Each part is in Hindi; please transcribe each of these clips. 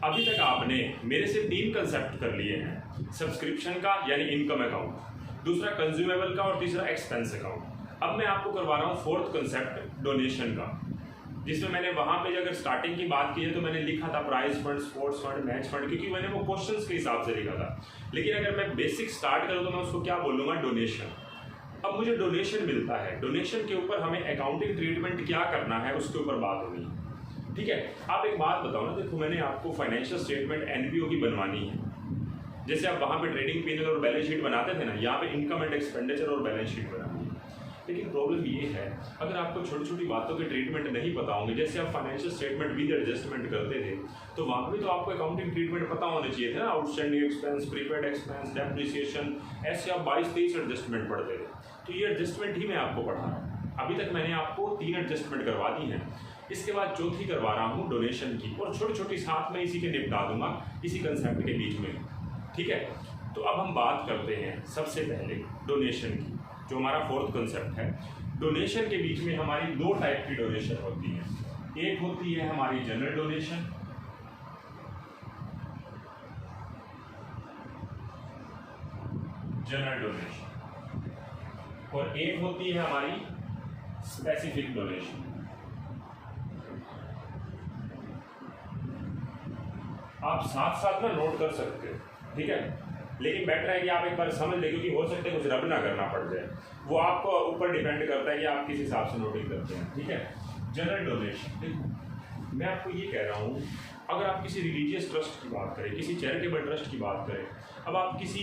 अभी तक आपने मेरे से 3 कंसेप्ट कर लिए हैं, सब्सक्रिप्शन का यानी इनकम अकाउंट, दूसरा कंज्यूमेबल का और तीसरा एक्सपेंस अकाउंट। अब मैं आपको करवा रहा हूँ फोर्थ कंसेप्ट डोनेशन का, जिसमें मैंने वहाँ पे अगर स्टार्टिंग की बात की है तो मैंने लिखा था prize fund, sports fund, match fund, क्योंकि मैंने वो क्वेश्चंस के हिसाब से लिखा था। लेकिन अगर मैं बेसिक स्टार्ट करूँ तो मैं उसको क्या बोलूँगा, डोनेशन। अब मुझे डोनेशन मिलता है, डोनेशन के ऊपर हमें अकाउंटिंग ट्रीटमेंट क्या करना है उसके ऊपर बात होनी है। ठीक है, आप एक बात बताओ ना, देखो मैंने आपको फाइनेंशियल स्टेटमेंट एनपीओ की बनवानी है, जैसे आप वहाँ पे ट्रेडिंग पीरियड और बैलेंस शीट बनाते थे ना, यहाँ पे इनकम एंड एक्सपेंडिचर और बैलेंस शीट बनानी है। लेकिन प्रॉब्लम ये है, अगर आपको छोटी छोटी बातों के ट्रीटमेंट नहीं पता होंगे, जैसे आप फाइनेंशियल स्टेटमेंट विद एडजस्टमेंट करते थे, तो वहाँ पर भी तो आपको अकाउंटिंग ट्रीटमेंट पता होने चाहिए थे ना, outstanding expense, prepaid expense, depreciation, ऐसे आप 22-23 एडजस्टमेंट पढ़ते थे। तो ये एडजस्टमेंट ही मैं आपको पढ़ा रहा हूँ। अभी तक मैंने आपको 3 एडजस्टमेंट करवा दी हैं, इसके बाद चौथी करवा रहा हूँ डोनेशन की, और छोटी छोटी साथ में इसी के निपटा दूंगा इसी कंसेप्ट के बीच में। ठीक है, तो अब हम बात करते हैं सबसे पहले डोनेशन की, जो हमारा फोर्थ कंसेप्ट है। डोनेशन के बीच में हमारी 2 टाइप की डोनेशन होती है। एक होती है हमारी जनरल डोनेशन, और एक होती है हमारी स्पेसिफिक डोनेशन। आप साथ साथ ना नोट कर सकते हो, ठीक है, लेकिन बेटर है कि आप एक बार समझ लें, क्योंकि हो सकता है कुछ रब ना करना पड़ जाए, वो आपको ऊपर डिपेंड करता है कि आप किस हिसाब से नोटिंग करते हैं। ठीक है, जनरल डोनेशन, देखो मैं आपको ये कह रहा हूँ, अगर आप किसी रिलीजियस ट्रस्ट की बात करें, किसी चैरिटेबल ट्रस्ट की बात करें, अब आप किसी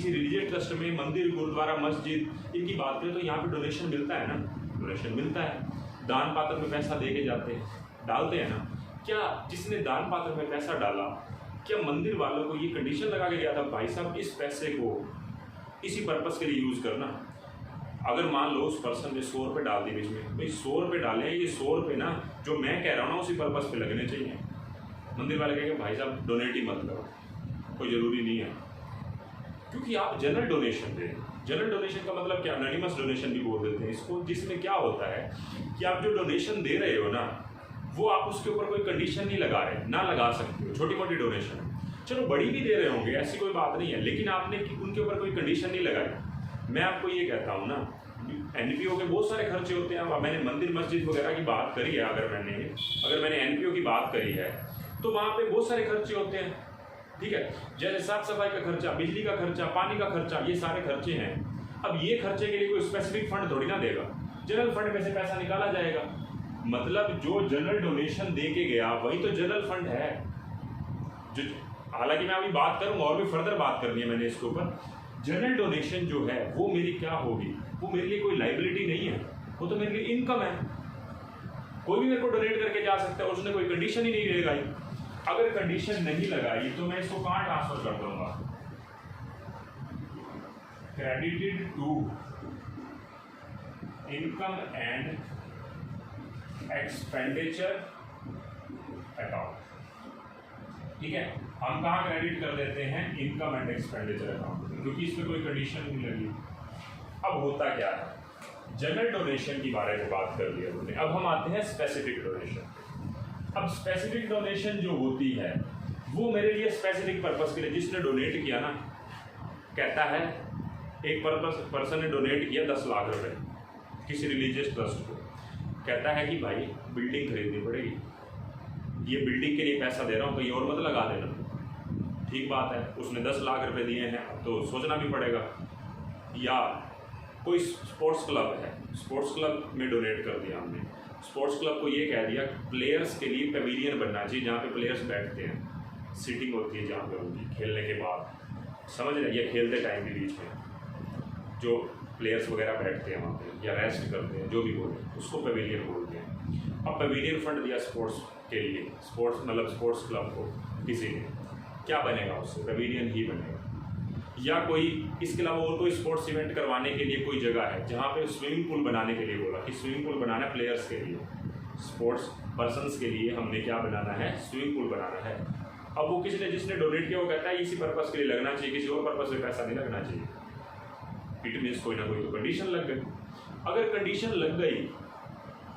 रिलीजियस ट्रस्ट में मंदिर, गुरुद्वारा, मस्जिद इनकी बात करें, तो यहाँ पे डोनेशन मिलता है ना, डोनेशन मिलता है, दान पात्र में पैसा दे के जाते हैं, डालते हैं ना। क्या जिसने दान पात्र में पैसा डाला, क्या मंदिर वालों को ये कंडीशन लगा के गया था, भाई साहब इस पैसे को इसी पर्पस के लिए यूज़ करना? अगर मान लो उस पर्सन ने 100 रुपये डाल दिए बीच में, भाई 100 रुपये डाले, ये 100 रुपये ना जो मैं कह रहा हूँ ना उसी पर्पस पे लगने चाहिए। मंदिर वाले कहेंगे भाई साहब डोनेट ही मत करो, कोई ज़रूरी नहीं है, क्योंकि आप जनरल डोनेशन दे। जनरल डोनेशन का मतलब क्या, एनोनिमस डोनेशन भी बोल देते हैं इसको, जिसमें क्या होता है कि आप जो डोनेशन दे रहे हो ना, वो आप उसके ऊपर कोई कंडीशन नहीं लगा रहे, ना लगा सकते हो। छोटी मोटी डोनेशन, चलो बड़ी भी दे रहे होंगे, ऐसी कोई बात नहीं है, लेकिन आपने उनके ऊपर कोई कंडीशन नहीं लगाई। मैं आपको ये कहता हूँ ना, एनपीओ के बहुत सारे खर्चे होते हैं। अब मैंने मंदिर मस्जिद वगैरह की बात करी है, अगर मैंने एनपीओ की बात करी है, तो वहाँ पे बहुत सारे खर्चे होते हैं। ठीक है, जैसे साफ सफाई का खर्चा, बिजली का खर्चा, पानी का खर्चा, ये सारे खर्चे हैं। अब ये खर्चे के लिए कोई स्पेसिफिक फंड थोड़ी ना देगा, जनरल फंड में से पैसा निकाला जाएगा। मतलब जो जनरल डोनेशन दे के गया वही तो जनरल फंड है। जो हालांकि मैं अभी बात करूंगा, और भी फर्दर बात करनी है मैंने इसके ऊपर। जनरल डोनेशन जो है वो मेरी क्या होगी, वो मेरे लिए कोई लाइबिलिटी नहीं है, वो तो मेरे लिए इनकम है। कोई भी मेरे को डोनेट करके जा सकता है, उसने कोई कंडीशन ही नहीं लगाई। अगर कंडीशन नहीं लगाई तो मैं इसको कहाँ ट्रांसफर कर दूंगा, credited to income and expenditure account. ठीक है, हम कहाँ क्रेडिट कर देते हैं, इनकम एंड एक्सपेंडिचर अकाउंट, क्योंकि इसमें कोई कंडीशन नहीं लगी। अब होता क्या है, जनरल डोनेशन के बारे में बात कर लिया हमने, अब हम आते हैं स्पेसिफिक डोनेशन। अब स्पेसिफिक डोनेशन जो होती है वो मेरे लिए स्पेसिफिक पर्पस के लिए, जिसने डोनेट किया ना, कहता है एक पर्सन ने डोनेट किया 10 लाख रुपए किसी रिलीजियस ट्रस्ट को, कहता है कि भाई बिल्डिंग खरीदनी पड़ेगी, ये बिल्डिंग के लिए पैसा दे रहा हूँ, कहीं और मत लगा देना। ठीक बात है, उसने 10 लाख रुपए दिए हैं तो सोचना भी पड़ेगा। या कोई स्पोर्ट्स क्लब है, स्पोर्ट्स क्लब में डोनेट कर दिया हमने, स्पोर्ट्स क्लब को ये कह दिया प्लेयर्स के लिए पेविलियन बनना चाहिए जहाँ पे प्लेयर्स बैठते हैं, सीटिंग होती है जहाँ पे उनकी खेलने के बाद, समझ रहे, या खेलते टाइम के बीच में जो प्लेयर्स वगैरह बैठते हैं वहाँ पे या रेस्ट करते हैं, जो भी बोलते हैं उसको पेविलियन बोलते हैं। अब पेविलियन फंड दिया स्पोर्ट्स के लिए, स्पोर्ट्स मतलब स्पोर्ट्स क्लब को किसी ने, क्या बनेगा उससे, पेविलियन ही बनेगा। या कोई इसके अलावा और कोई स्पोर्ट्स इवेंट करवाने के लिए कोई जगह है जहाँ पे स्विमिंग पूल बनाने के लिए बोला कि स्विमिंग पूल बनाना है प्लेयर्स के लिए, स्पोर्ट्स पर्सन्स के लिए हमने क्या बनाना है, स्विमिंग पूल बनाना है। अब वो किसी ने जिसने डोनेट किया वो कहता है इसी पर्पस के लिए लगना चाहिए, किसी और पर्पस में पैसा नहीं लगना चाहिए। इट मीन्स कोई ना कोई तो कंडीशन लग गई। अगर कंडीशन लग गई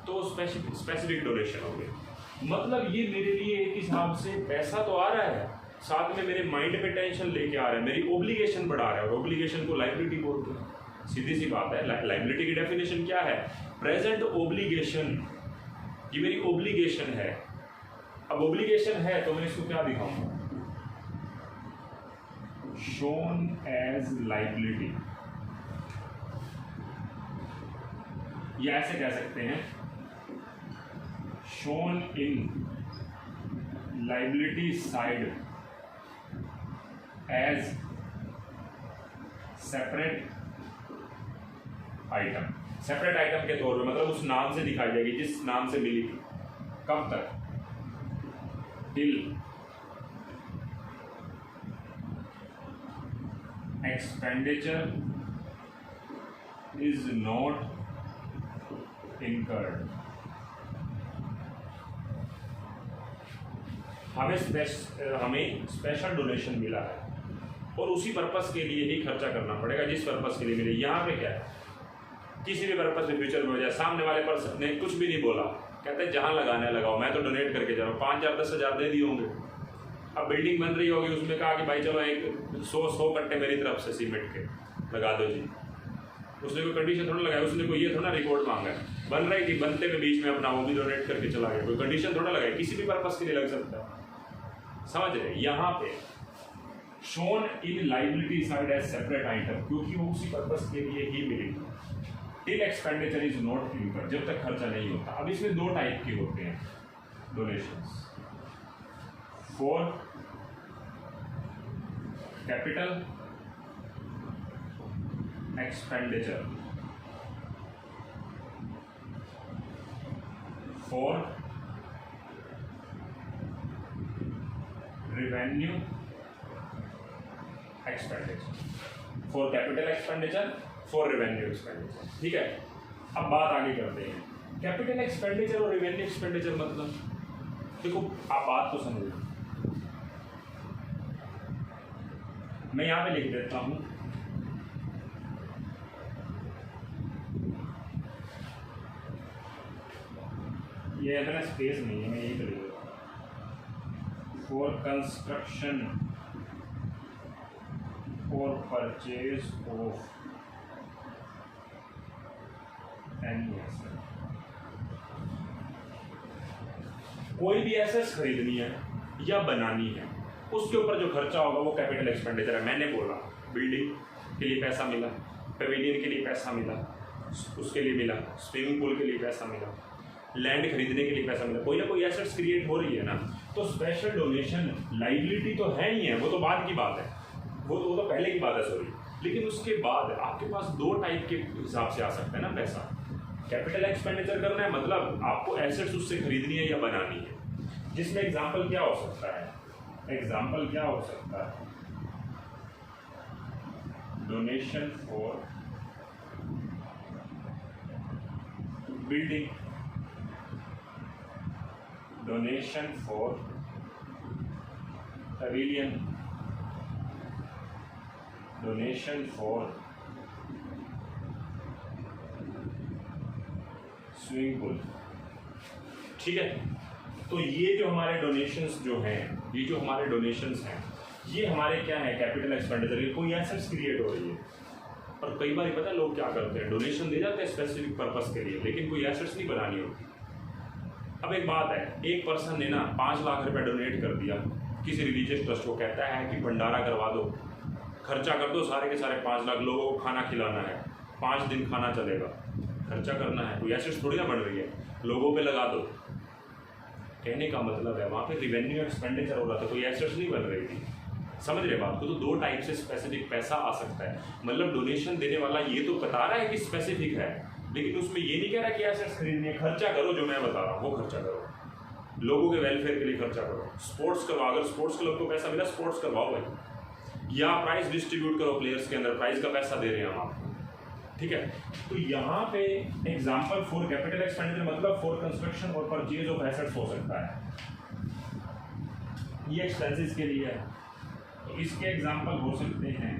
तो स्पेसिफिक डोनेशन हो गई। मतलब ये मेरे लिए एक हिसाब से पैसा तो आ रहा है, साथ में मेरे माइंड पे टेंशन लेके आ रहा है, मेरी ओब्लिगेशन बढ़ा रहा है, और ओब्लिगेशन को लाइबिलिटी बोलते हैं। सीधी सी बात है, लाइबिलिटी की डेफिनेशन क्या है? Present obligation. ये मेरी ओब्लिगेशन है। अब ओब्लिगेशन है तो मैं इसको क्या दिखाऊंगा? शोन एज लाइबिलिटी, या ऐसे कह सकते हैं shown in liability side as separate item. Separate item के तौर पे, मतलब उस नाम से दिखाई जाएगी जिस नाम से मिली थी। कब तक? Till expenditure is not incurred। हमें स्पेशल डोनेशन मिला है और उसी पर्पस के लिए ही खर्चा करना पड़ेगा जिस पर्पस के लिए मिले। यहाँ पे क्या है, किसी भी पर्पस में फ्यूचर में हो जाए, सामने वाले पर्सन ने कुछ भी नहीं बोला, कहते हैं जहाँ लगाना है लगाओ, मैं तो डोनेट करके जा रहा हूँ, 5,000 10,000 दे दिए होंगे। अब बिल्डिंग बन रही होगी, उसमें कहा कि भाई चलो एक 100 कट्टे मेरी तरफ से सीमेंट के लगा दो जी। उसने कोई कंडीशन थोड़ा लगाया, उसने कोई ये थोड़ा रिकॉर्ड मांगा है। बन रही थी, बनते में बीच में अपना वो भी डोनेट करके चला गया, कोई कंडीशन थोड़ा लगाया, किसी भी पर्पस के लिए लग सकता है। समझ रहे? यहाँ पे shown in liability side as separate item, क्योंकि वो उसी पर्पस के लिए ही मिली। Till expenditure is not incurred, जब तक खर्चा नहीं होता। अब इसमें दो टाइप के होते हैं donations, for capital expenditure, for revenue expenditure, for capital expenditure, for revenue expenditure. ठीक है, अब बात आगे करते हैं। कैपिटल एक्सपेंडिचर और रेवेन्यू एक्सपेंडिचर मतलब, देखो आप बात तो समझो, मैं यहां पे लिख देता हूं ये इतना स्पेस नहीं है, मैं यही कर देता हूं। फॉर कंस्ट्रक्शन और परचेज ऑफ एनी एसेट, कोई भी एसेट्स खरीदनी है या बनानी है, उसके ऊपर जो खर्चा होगा वो कैपिटल एक्सपेंडिचर है। मैंने बोला बिल्डिंग के लिए पैसा मिला, पेविलियन के लिए पैसा मिला, उसके लिए मिला, स्विमिंग पूल के लिए पैसा मिला, लैंड खरीदने के लिए पैसा मिला, कोई ना कोई एसेट्स क्रिएट हो रही है ना। तो स्पेशल डोनेशन लाइबिलिटी तो है ही है, वो तो बाद की बात है, वो तो पहले की बात है, सॉरी। लेकिन उसके बाद आपके पास दो टाइप के हिसाब से आ सकता है ना पैसा। कैपिटल एक्सपेंडिचर करना है, मतलब आपको एसेट्स उससे खरीदनी है या बनानी है, जिसमें एग्जाम्पल क्या हो सकता है? एग्जाम्पल क्या हो सकता है? Donation for building, donation for pavilion, donation for swimming pool. ठीक है, तो ये जो हमारे डोनेशंस जो हैं, ये जो हमारे डोनेशंस हैं, ये हमारे क्या है? कैपिटल एक्सपेंडिचर, कोई एसेट्स क्रिएट हो रही है। और कई बार पता है लोग क्या करते हैं, डोनेशन दे जाते हैं स्पेसिफिक पर्पस के लिए, लेकिन कोई एसेट्स नहीं बनानी होती। अब एक बात है, एक पर्सन ने ना 5 लाख रुपए डोनेट कर दिया किसी रिलीजियस ट्रस्ट को, कहता है कि भंडारा करवा दो, खर्चा कर दो सारे के सारे 5 लाख, लोगों को खाना खिलाना है, 5 दिन खाना चलेगा, खर्चा करना है, कोई एसेट्स थोड़ी ना बन रही है, लोगों पे लगा दो। कहने का मतलब है वहाँ पे रिवेन्यू एक्सपेंडिचर हो रहा था, कोई एसेट्स नहीं बन रही थी। समझ रहे बात को? तो दो टाइप से स्पेसिफिक पैसा आ सकता है। मतलब डोनेशन देने वाला ये तो बता रहा है कि स्पेसिफिक है, लेकिन उसमें ये नहीं कह रहा कि एसेट्स खरीदनी है। खर्चा करो, जो मैं बता रहा हूँ वो खर्चा करो, लोगों के वेलफेयर के लिए खर्चा करो, स्पोर्ट्स करवाओ, अगर स्पोर्ट्स क्लब को पैसा मिला स्पोर्ट्स करवाओ भाई, या प्राइज डिस्ट्रीब्यूट करो प्लेयर्स के अंदर, प्राइज का पैसा दे रहे हैं हम आपको। ठीक है, तो यहाँ पे एग्जाम्पल फॉर कैपिटल एक्सपेंडिचर मतलब फॉर कंस्ट्रक्शन और परचेज ऑफ एसेट्स हो सकता है, ये एक्सपेंसेस के लिए है। तो इसके एग्जाम्पल हो सकते हैं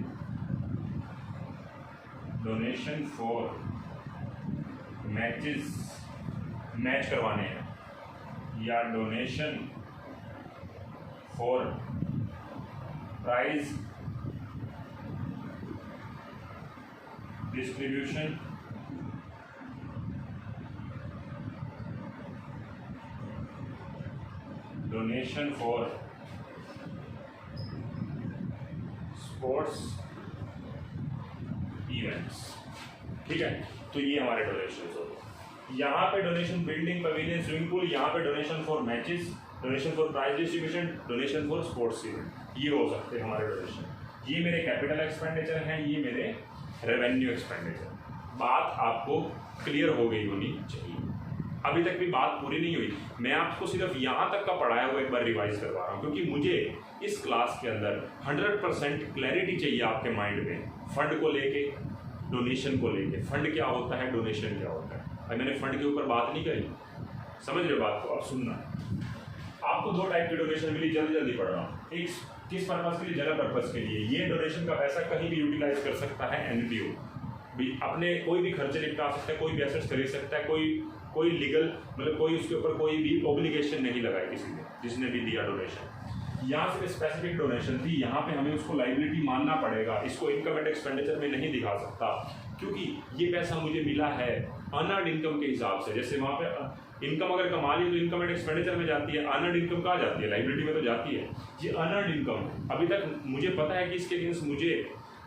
डोनेशन फॉर मैचेस, मैच करवाने हैं, या donation for prize distribution donation for sports events. ठीक है, तो ये हमारे डोनेशन हो गए। यहाँ पे donation building pavilion swimming pool, यहाँ पे donation for matches, donation for prize distribution, donation for sports event, ये हो सकते हैं हमारे डोनेशन। ये मेरे कैपिटल एक्सपेंडिचर हैं, ये मेरे रेवेन्यू एक्सपेंडिचर। बात आपको क्लियर हो गई होनी चाहिए। अभी तक भी बात पूरी नहीं हुई, मैं आपको सिर्फ यहाँ तक का पढ़ाया हुआ एक बार रिवाइज करवा रहा हूँ, क्योंकि मुझे इस क्लास के अंदर 100% क्लैरिटी चाहिए आपके माइंड में, फंड को लेके, डोनेशन को लेके। फंड क्या होता है, डोनेशन क्या होता है। अभी मैंने फंड के ऊपर बात नहीं करी, समझ रहे बात को। अब सुनना, आपको दो टाइप की डोनेशन मिली, जल्दी जल्दी पढ़ रहा हूँ। एक किस पर्पज के लिए, जनरल पर्पज के लिए। ये डोनेशन का पैसा कहीं भी यूटिलाइज कर सकता है एनपीओ भी, अपने कोई भी खर्चे निपटा सकता है, कोई भी एसेट्स खरीद सकता है, कोई लीगल मतलब कोई उसके ऊपर कोई भी ऑब्लिगेशन नहीं लगाई किसी ने, जिसने भी दिया डोनेशन। यहाँ से स्पेसिफिक डोनेशन थी, यहाँ पे हमें उसको लाइबिलिटी मानना पड़ेगा, इसको इनकम एंड एक्सपेंडिचर में नहीं दिखा सकता, क्योंकि ये पैसा मुझे मिला है अर्नड इनकम के हिसाब से। जैसे वहाँ पे इनकम अगर कमा ली तो इनकम एंड एक्सपेंडिचर में जाती है, अर्नड इनकम कहाँ जाती है, लाइबिलिटी में तो जाती है। ये अर्नड इनकम है, अभी तक मुझे पता है कि इसके अगेंस्ट मुझे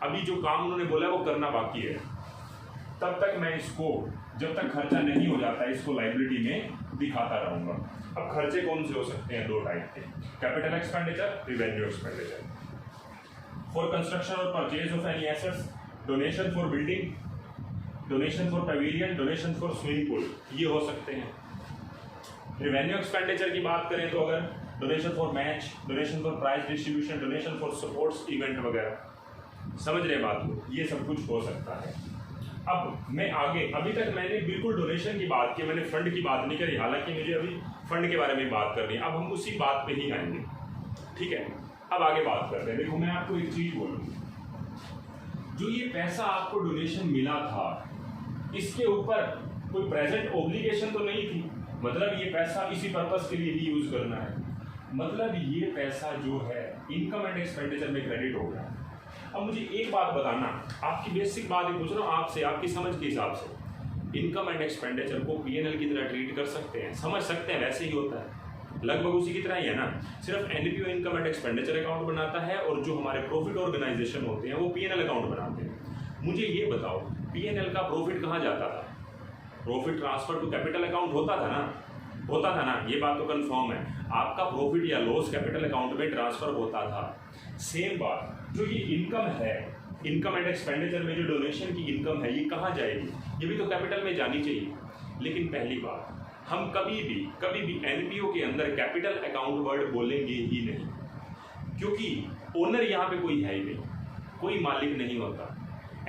अभी जो काम उन्होंने बोला है वो करना बाकी है, तब तक मैं इसको, जब तक खर्चा नहीं हो जाता है, इसको लाइबिलिटी में दिखाता रहूंगा। अब खर्चे कौन से हो सकते हैं, दो टाइप के, capital expenditure, revenue expenditure. For construction और purchase of any assets, donation for building, donation for pavilion, donation for swimming pool, ये हो सकते हैं। रेवेन्यू एक्सपेंडिचर की बात करें तो अगर donation for match, donation for prize distribution, donation for sports event वगैरह, समझ रहे बात को, ये सब कुछ हो सकता है। अब मैं आगे, अभी तक मैंने बिल्कुल डोनेशन की बात की, मैंने फंड की बात नहीं करी, हालांकि मुझे अभी फंड के बारे में बात करनी है। अब हम उसी बात पे ही आएंगे, ठीक है। अब आगे बात करते हैं। देखो मैं आपको एक चीज बोलूँ, जो ये पैसा आपको डोनेशन मिला था, इसके ऊपर कोई प्रेजेंट ऑब्लिगेशन तो नहीं थी, मतलब ये पैसा इसी पर्पस के लिए ही यूज करना है, मतलब ये पैसा जो है इनकम एंड एक्सपेंडिचर में क्रेडिट हो गया। अब मुझे एक बात बताना, आपकी बेसिक बात ही पूछ रहा हूँ आपसे, आपकी समझ के हिसाब से, इनकम एंड एक्सपेंडिचर को पीएनएल की तरह ट्रीट कर सकते हैं, समझ सकते हैं, वैसे ही होता है, लगभग उसी की तरह ही है ना। सिर्फ NPO income and expenditure account बनाता है, और जो हमारे प्रॉफिट ऑर्गेनाइजेशन होते हैं वो पीएनएल अकाउंट बनाते हैं। मुझे ये बताओ, पीएनएल का प्रॉफिट कहाँ जाता था, profit transfer to capital account होता था ना, ये बात तो कंफर्म है। आपका प्रॉफिट या लॉस कैपिटल अकाउंट में ट्रांसफर होता था। सेम बात, जो ये इनकम है, इनकम एंड एक्सपेंडिचर में जो डोनेशन की इनकम है, ये कहाँ जाएगी, ये भी तो कैपिटल में जानी चाहिए। लेकिन पहली बात, हम कभी भी एनपीओ के अंदर कैपिटल अकाउंट वर्ड बोलेंगे ही नहीं, क्योंकि ओनर यहाँ पे कोई है ही नहीं, कोई मालिक नहीं होता,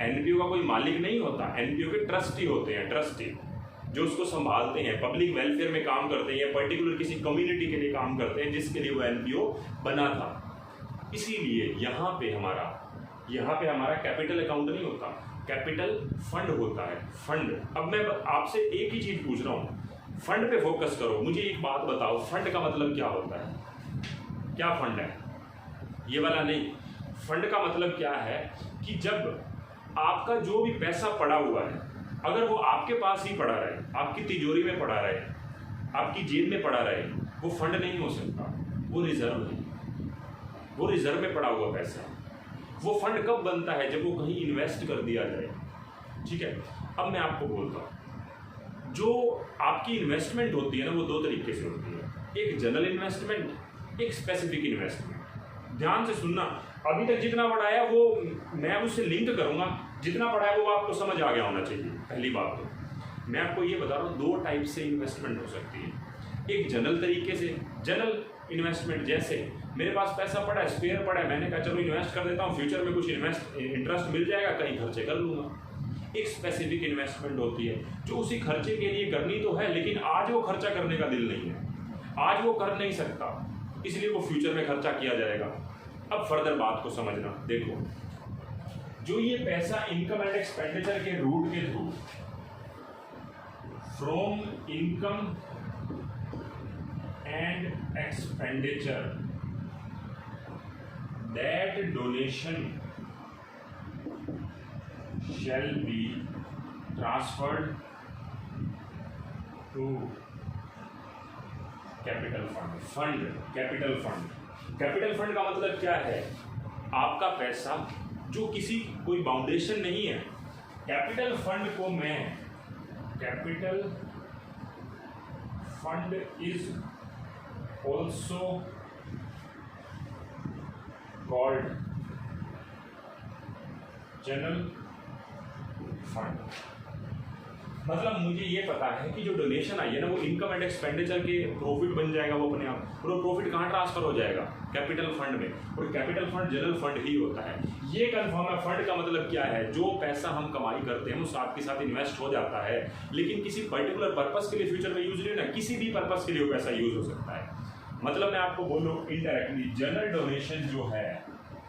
एनपीओ का कोई मालिक नहीं होता। एनपीओ के ट्रस्टी होते हैं, ट्रस्टी जो उसको संभालते हैं, पब्लिक वेलफेयर में काम करते हैं, पर्टिकुलर किसी कम्युनिटी के लिए काम करते हैं, जिसके लिए वो एनपीओ बना था। इसीलिए यहाँ पे हमारा कैपिटल अकाउंट नहीं होता, कैपिटल फंड होता है, फंड। अब मैं आपसे एक ही चीज पूछ रहा हूँ, फंड पे फोकस करो। मुझे एक बात बताओ, फंड का मतलब क्या होता है, क्या फंड है, ये वाला नहीं। फंड का मतलब क्या है कि जब आपका जो भी पैसा पड़ा हुआ है, अगर वो आपके पास ही पड़ा रहे, आपकी तिजोरी में पड़ा रहे, आपकी जेब में पड़ा रहे, वो फंड नहीं हो सकता, वो रिजर्व है, वो रिजर्व में पड़ा हुआ पैसा। वो फंड कब बनता है, जब वो कहीं इन्वेस्ट कर दिया जाए, ठीक है। अब मैं आपको बोलता हूँ, जो आपकी इन्वेस्टमेंट होती है ना, वो दो तरीके से होती है, एक जनरल इन्वेस्टमेंट, एक स्पेसिफिक इन्वेस्टमेंट। ध्यान से सुनना, अभी तक जितना पढ़ाया वो मैं उससे लिंक करूंगा, जितना पढ़ाया वो आपको समझ आ गया होना चाहिए। पहली बात तो मैं आपको ये बता रहा हूँ, दो टाइप से इन्वेस्टमेंट हो सकती है। एक जनरल तरीके से, जनरल इन्वेस्टमेंट, जैसे मेरे पास पैसा पड़ा है, स्पेयर पड़ा है, मैंने कहा चलो इन्वेस्ट कर देता हूँ, फ्यूचर में कुछ इंटरेस्ट मिल जाएगा, कहीं खर्चे कर लूँगा। एक स्पेसिफिक इन्वेस्टमेंट होती है, जो उसी खर्चे के लिए करनी तो है, लेकिन आज वो खर्चा करने का दिल नहीं है, आज वो कर नहीं सकता, इसलिए वो फ्यूचर में खर्चा किया जाएगा। अब फर्दर बात को समझना, देखो जो ये पैसा इनकम एंड एक्सपेंडिचर के रूट के through from income and expenditure, that donation shall be transferred to capital fund. Fund, capital fund, capital fund का मतलब क्या है? आपका पैसा जो किसी कोई बाउंडेशन नहीं है। कैपिटल फंड को मैं, capital fund is also called general fund. मतलब मुझे ये पता है कि जो डोनेशन आई है ना वो इनकम एंड एक्सपेंडिचर के प्रॉफिट बन जाएगा, वो अपने आप, और वो प्रॉफिट कहाँ ट्रांसफर हो जाएगा? कैपिटल फंड में। और कैपिटल फंड जनरल फंड ही होता है। ये कंफर्म है। फंड का मतलब क्या है? जो पैसा हम कमाई करते हैं वो साथ के साथ इन्वेस्ट हो जाता है, लेकिन किसी पर्टिकुलर पर्पस के लिए फ्यूचर में यूज नहीं ना, किसी भी पर्पस के लिए वो पैसा यूज हो सकता है। मतलब मैं आपको बोलूँ इनडायरेक्टली, जनरल डोनेशन जो है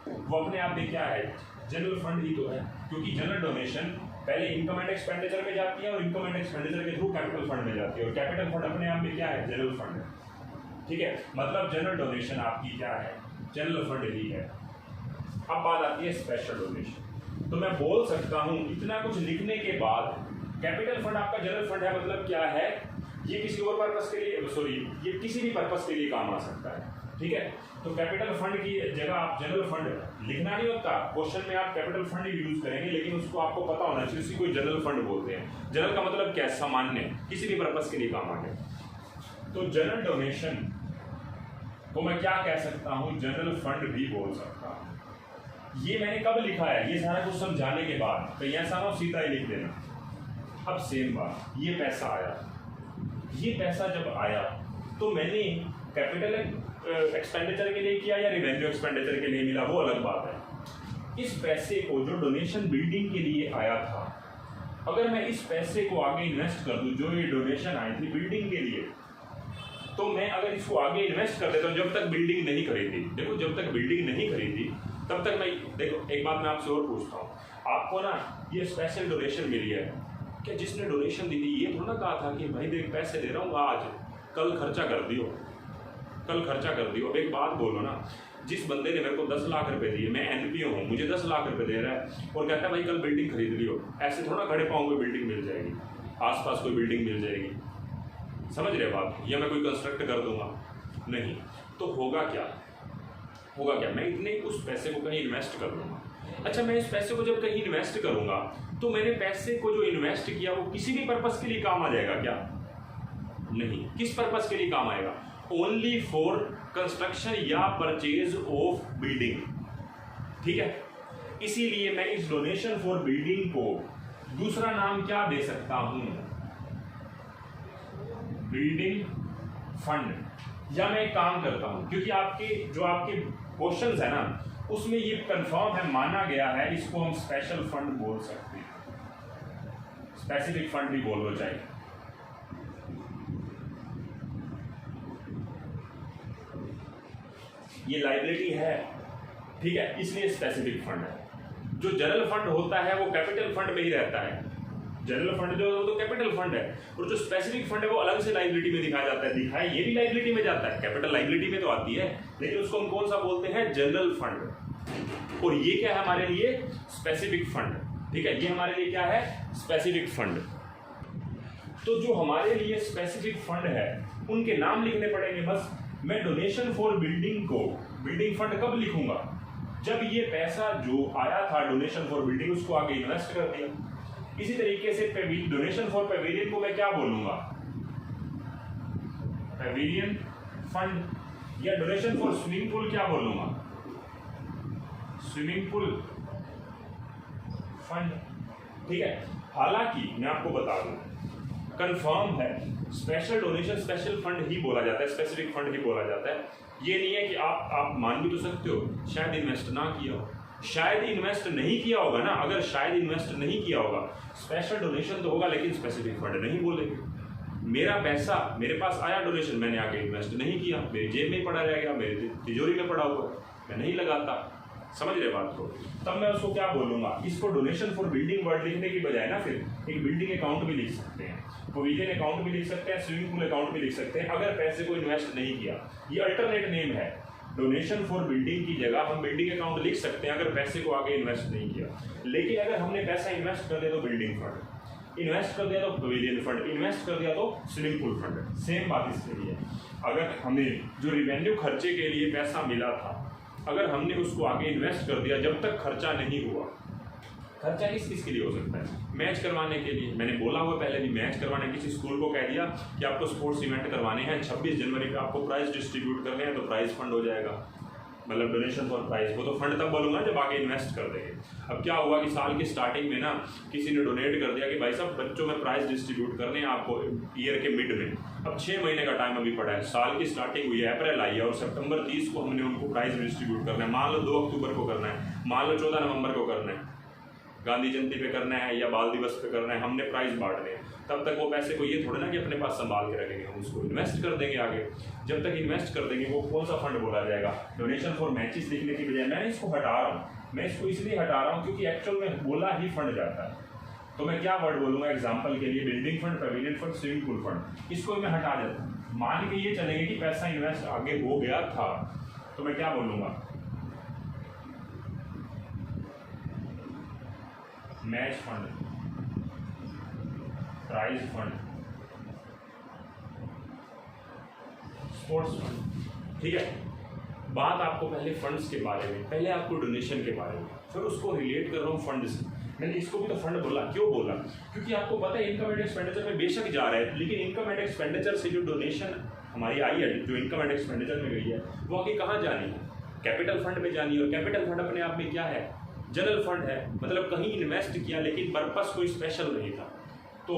वो अपने आप में क्या है? जनरल फंड ही तो है, क्योंकि जनरल डोनेशन पहले इनकम एंड एक्सपेंडिचर में जाती है और इनकम एंड एक्सपेंडिचर के थ्रू कैपिटल फंड में जाती है, और कैपिटल फंड अपने आप में क्या है? जनरल फंड है। ठीक है, मतलब जनरल डोनेशन आपकी क्या है? जनरल फंड ही है। अब बात आती है स्पेशल डोनेशन। तो मैं बोल सकता हूं इतना कुछ लिखने के बाद, कैपिटल फंड आपका जनरल फंड है, मतलब क्या है? ये किसी और पर्पस के लिए, सॉरी, ये किसी भी पर्पस के लिए काम आ सकता है। ठीक है, तो कैपिटल फंड की जगह आप जनरल फंड लिखना नहीं होता, क्वेश्चन में आप कैपिटल फंड ही यूज करेंगे, लेकिन उसको आपको पता होना चाहिए उसी को जनरल फंड बोलते हैं। जनरल का मतलब क्या है? सामान्य, किसी भी पर्पस के लिए काम आ गया। तो जनरल डोनेशन को मैं क्या कह सकता हूं? जनरल फंड भी बोल सकता हूं। ये मैंने कब लिखा है? ये सारा कुछ समझाने के बाद, तो ऐसा ना सीधा ही लिख देना। अब सेम बात, ये पैसा आया, ये पैसा जब आया तो मैंने कैपिटल एक्सपेंडिचर के लिए किया या रेवेन्यू एक्सपेंडिचर के लिए मिला, वो अलग बात है। इस पैसे को जो डोनेशन बिल्डिंग के लिए आया था, अगर मैं इस पैसे को आगे इन्वेस्ट कर दूं, जो ये डोनेशन आई थी बिल्डिंग के लिए, तो मैं अगर इसको आगे इन्वेस्ट कर देता हूं, जब तक बिल्डिंग नहीं खरीदी, देखो जब तक बिल्डिंग नहीं खरीदी तब तक मैं, देखो एक बात मैं आपसे और पूछता हूँ, आपको ना ये स्पेशल डोनेशन मिली है, क्या जिसने डोनेशन दी थी ये थोड़ा कहा था कि भाई देख पैसे दे रहा हूँ आज, कल खर्चा कर दियो, कल खर्चा कर दियो। अब एक बात बोलो ना, जिस बंदे ने मेरे को 10 लाख रुपए दिए, मैं एनपीओ हूँ, मुझे 10 लाख रुपए दे रहा है और कहता है भाई कल बिल्डिंग खरीद लियो, ऐसे थोड़ा खड़े पाँव कोई बिल्डिंग मिल जाएगी, आसपास कोई बिल्डिंग मिल जाएगी, समझ रहे बात? या मैं कोई कंस्ट्रक्ट कर दूंगा? नहीं। तो होगा क्या? होगा क्या? मैं इतने उस पैसे को कहीं इन्वेस्ट कर दूंगा। अच्छा, मैं इस पैसे को जब कहीं इन्वेस्ट करूंगा तो मैंने पैसे को जो इन्वेस्ट किया वो किसी भी पर्पस के लिए काम आ जाएगा क्या? नहीं। किस पर्पस के लिए काम आएगा? ओनली फॉर कंस्ट्रक्शन या परचेज ऑफ बिल्डिंग। ठीक है, इसीलिए मैं इस डोनेशन फॉर बिल्डिंग को दूसरा नाम क्या दे सकता हूं? Building fund. या मैं एक काम करता हूं, क्योंकि आपके क्वेश्चंस है ना, उसमें ये कंफर्म है, माना गया है, इसको हम स्पेशल फंड बोल सकते हैं, स्पेसिफिक फंड भी बोल लो चाहे। ये लायबिलिटी है, ठीक है, इसलिए स्पेसिफिक फंड है। जो जनरल फंड होता है वो कैपिटल फंड में ही रहता है। जनरल फंड जो है तो कैपिटल फंड है, और जो स्पेसिफिक फंड है वो अलग से लायबिलिटी में दिखाया जाता है। दिखाया ये भी लायबिलिटी में जाता है, कैपिटल लायबिलिटी में तो आती है, लेकिन उसको हम कौन सा बोलते हैं? General fund. और ये क्या है हमारे लिए? Specific fund. ठीक है, ये हमारे लिए क्या है? Specific fund. तो जो हमारे लिए स्पेसिफिक फंड है उनके नाम लिखने पड़ेंगे बस। मैं डोनेशन फॉर बिल्डिंग को बिल्डिंग फंड कब लिखूंगा? जब ये पैसा जो आया था डोनेशन फॉर बिल्डिंग उसको आगे इन्वेस्ट कर दिया। इसी तरीके से डोनेशन फॉर पेविलियन को मैं क्या बोलूंगा? Pavilion fund. या डोनेशन फॉर स्विमिंग पूल क्या बोलूंगा? Swimming pool fund. ठीक है, हालांकि मैं आपको बता दूं, कंफर्म है स्पेशल डोनेशन स्पेशल फंड ही बोला जाता है, स्पेसिफिक फंड ही बोला जाता है। ये नहीं है कि आप मान भी तो सकते हो शायद इन्वेस्ट ना किया हो, शायद इन्वेस्ट नहीं किया होगा ना। अगर शायद इन्वेस्ट नहीं किया होगा, स्पेशल डोनेशन तो होगा लेकिन स्पेसिफिक फंड नहीं बोलेंगे। मेरा पैसा मेरे पास आया डोनेशन, मैंने आगे इन्वेस्ट नहीं किया, मेरी जेब में ही पड़ा रह गया, मेरी तिजोरी में पड़ा हुआ, मैं नहीं लगाता। समझ रहे बात को? तब मैं उसको क्या बोलूंगा, इसको डोनेशन फॉर बिल्डिंग वर्ड लिखने की बजाय ना फिर एक बिल्डिंग अकाउंट भी लिख सकते हैं, प्रोविजन अकाउंट भी लिख सकते हैं, स्विमिंग पूल अकाउंट भी लिख सकते हैं, अगर पैसे को इन्वेस्ट नहीं किया। ये अल्टरनेट नेम है, डोनेशन फॉर बिल्डिंग की जगह हम बिल्डिंग अकाउंट लिख सकते हैं अगर पैसे को आगे इन्वेस्ट नहीं किया। लेकिन अगर हमने पैसा इन्वेस्ट कर दिया तो बिल्डिंग फंड, इन्वेस्ट कर दिया तो प्रोविजन फंड, इन्वेस्ट कर दिया तो स्विमिंग पूल फंड। सेम बात इसके लिए, अगर हमें जो रिवेन्यू खर्चे के लिए पैसा मिला था, अगर हमने उसको आगे इन्वेस्ट कर दिया जब तक खर्चा नहीं हुआ, खर्चा किस के लिए हो सकता है? मैच करवाने के लिए। मैंने बोला हुआ पहले भी, मैच करवाने, किसी स्कूल को कह दिया कि आपको स्पोर्ट्स इवेंट करवाने हैं, 26 जनवरी पे आपको प्राइज डिस्ट्रीब्यूट करने हैं, तो प्राइज फंड हो जाएगा, मतलब डोनेशन फॉर प्राइज। वो तो फंड तब बोलूँगा जब आगे इन्वेस्ट कर देंगे। अब क्या हुआ कि साल की स्टार्टिंग में ना किसी ने डोनेट कर दिया कि भाई साहब बच्चों में प्राइज डिस्ट्रीब्यूट करने हैं आपको ईयर के मिड में। अब 6 महीने का टाइम अभी पड़ा है, साल की स्टार्टिंग हुई है, अप्रैल आई है और सितंबर 30 को हमने उनको प्राइज डिस्ट्रीब्यूट करना है। मान लो 2 अक्टूबर को करना है, मान लो 14 नवंबर को करना है, गांधी जयंती पे करना है या बाल दिवस पे करना है, हमने प्राइज बांटने हैं। तब तक वो पैसे को ये थोड़ा ना कि अपने पास संभाल के रखेंगे, हम उसको इन्वेस्ट कर देंगे आगे। जब तक इन्वेस्ट कर देंगे वो कौन सा फंड बोला जाएगा? डोनेशन फॉर मैचेस लिखने की बजाय मैं इसको हटा रहा हूँ। मैं इसको इसलिए हटा रहा हूँ क्योंकि एक्चुअल में बोला ही फंड जाता है। तो मैं क्या वर्ड बोलूँगा एग्जाम्पल के लिए, building fund, provident fund, swimming pool fund, इसको मैं हटा देता हूँ। मान के ये चलेंगे कि पैसा इन्वेस्ट आगे हो गया था, तो मैं क्या बोलूँगा, match fund, prize fund, sports fund. ठीक है, बात आपको पहले फंड्स के बारे में, पहले आपको डोनेशन के बारे में, फिर उसको रिलेट कर रहा हूँ फंड से। मैंने इसको भी तो फंड बोला, क्यों बोला? क्योंकि आपको पता है इनकम एंड एक्सपेंडिचर में बेशक जा रहा है, लेकिन इनकम एंड एक्सपेंडिचर से जो डोनेशन हमारी आई है, जो इनकम एंड एक्सपेंडिचर में गई है, वो आगे कहाँ जानी है? कैपिटल फंड में जानी है। और कैपिटल फंड अपने आप में क्या है? जनरल फंड है, मतलब कहीं इन्वेस्ट किया लेकिन पर्पस कोई स्पेशल नहीं था। तो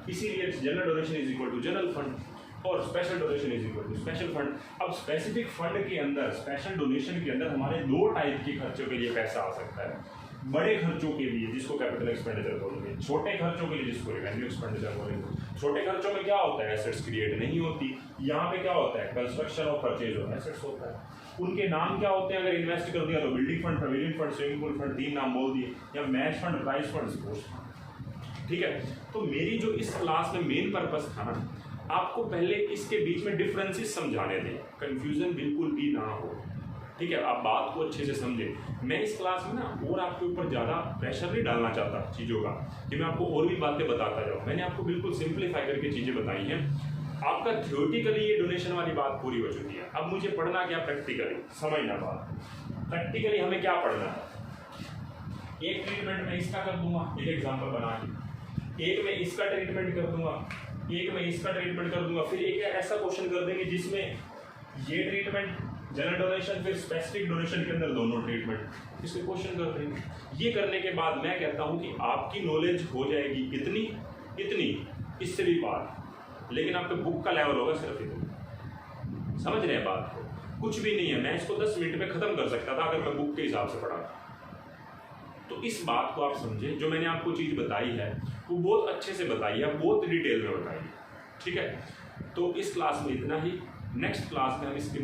इसीलिए general donation is equal to general fund और special donation is equal to special fund. अब स्पेसिफिक फंड के अंदर, स्पेशल डोनेशन के अंदर हमारे 2 टाइप के खर्चों के लिए पैसा आ सकता है। बड़े खर्चों के लिए जिसको कैपिटल एक्सपेंडिचर बोलेंगे, छोटे खर्चों के लिए जिसको रेवेन्यू एक्सपेंडिचर बोलेंगे। छोटे खर्चों में क्या होता है? एसेट्स क्रिएट नहीं होती। यहाँ पे क्या होता है? कंस्ट्रक्शन और परचेज ऑफ एसेट्स होता है। उनके नाम क्या होते हैं? अगर इन्वेस्ट कर दिया तो building fund, provident fund, swimming pool fund, 3 नाम बोल दिए, या match fund, prize fund, sports fund. ठीक है, तो मेरी जो इस क्लास में मेन पर्पस था ना, आपको पहले इसके बीच में डिफरेंसेस समझाने दें, कंफ्यूजन बिल्कुल भी ना हो। ठीक है, आप बात को अच्छे से समझें। मैं इस क्लास में ना और आपके ऊपर ज़्यादा प्रेशर नहीं डालना चाहता चीज़ों का कि मैं आपको और भी बातें बताता जाऊँ। मैंने आपको बिल्कुल सिंप्लीफाई करके चीज़ें बताई हैं। आपका थ्योरेटिकली ये डोनेशन वाली बात पूरी हो चुकी है। अब मुझे पढ़ना क्या? प्रैक्टिकली। समझना बात, प्रैक्टिकली हमें क्या पढ़ना है? एक ट्रीटमेंट में इसका कर दूंगा, एक एग्जाम्पल बना के, एक में इसका ट्रीटमेंट कर दूंगा, एक में इसका ट्रीटमेंट कर दूंगा, फिर एक ऐसा क्वेश्चन कर देंगे जिसमें ये ट्रीटमेंट, जनरल डोनेशन, फिर स्पेसिफिक डोनेशन के अंदर दोनों ट्रीटमेंट, इसके क्वेश्चन कर देंगे। ये करने के बाद मैं कहता हूँ कि आपकी नॉलेज हो जाएगी इतनी, इससे भी पार, लेकिन आपके बुक का लेवल होगा सिर्फ इतना। समझ रहे हैं बात को? कुछ भी नहीं है। मैं इसको 10 मिनट में खत्म कर सकता था अगर मैं बुक के हिसाब से पढ़ा। तो इस बात को आप समझे, जो मैंने आपको चीज़ बताई है वो बहुत अच्छे से बताई है, बहुत डिटेल में बताई है। ठीक है, तो इस क्लास में इतना ही। नेक्स्ट क्लास में हम इसके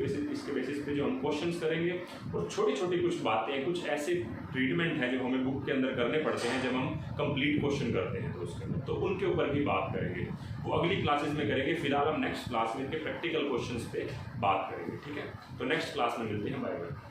बेसिस पे जो हम क्वेश्चंस करेंगे और छोटी छोटी कुछ बातें, कुछ ऐसे ट्रीटमेंट हैं जो हमें बुक के अंदर करने पड़ते हैं जब हम कंप्लीट क्वेश्चन करते हैं, तो उसके अंदर तो उनके ऊपर भी बात करेंगे। वो अगली क्लासेस में करेंगे। फिलहाल हम नेक्स्ट क्लास में इनके प्रैक्टिकल क्वेश्चंस पे बात करेंगे। ठीक है, तो नेक्स्ट क्लास में मिलते हैं। Bye bye.